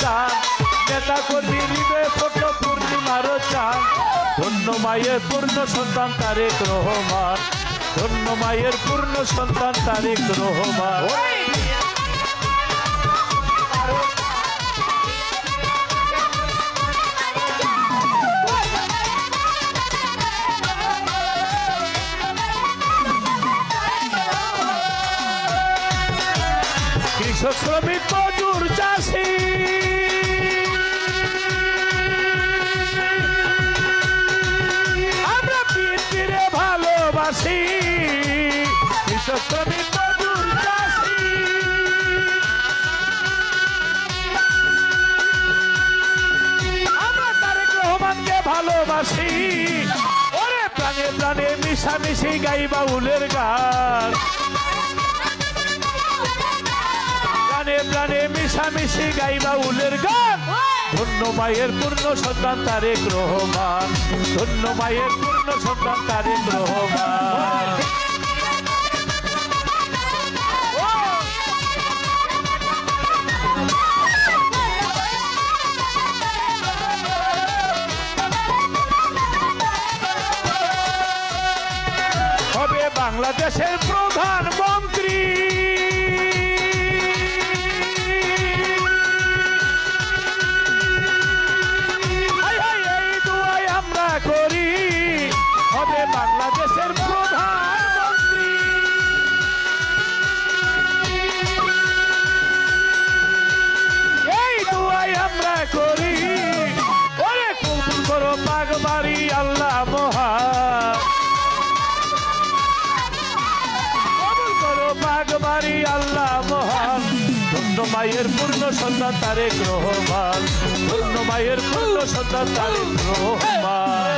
চান, নেতা কর্মী হৃদয়ে ফুটল পূর্ণিমারও চান। ধন্য মায়ের পূর্ণ সন্তান তারেক রহমান, ধন্য মায়ের পূর্ণ সন্তান তারেক রহমান। কৃষক শ্রমিক মজুর চাষি আমরা পৃথিবীরে ভালোবাসি। কৃষক শ্রমিক মজুর চাষি আমরা তারেক রহমানকে ভালোবাসি। ওরে প্রাণে প্রাণে মিশামিশি গাই বাউলের গান, প্রাণে প্রাণে মিশামিশি গাই বাউলের গান। ধন্য মায়ের পূর্ণ সন্তান তারেক রহমান, ধন্য মায়ের পূর্ণ সন্তান তারেক রহমান। হবে বাংলাদেশের প্রধানমন্ত্রী, করি হবে বাংলাদেশের প্রধানমন্ত্রী। এই দুয়াই আমরা করি। ওরে কবুল করো পাগবাড়ি আল্লাহ মহান, কবুল করো পাগবাড়ি আল্লাহ মহান। ধন্য মায়ের পূর্ণ সন্তান তারেক রহমান, ধন্য মায়ের পূর্ণ সন্তান তারেক রহমান।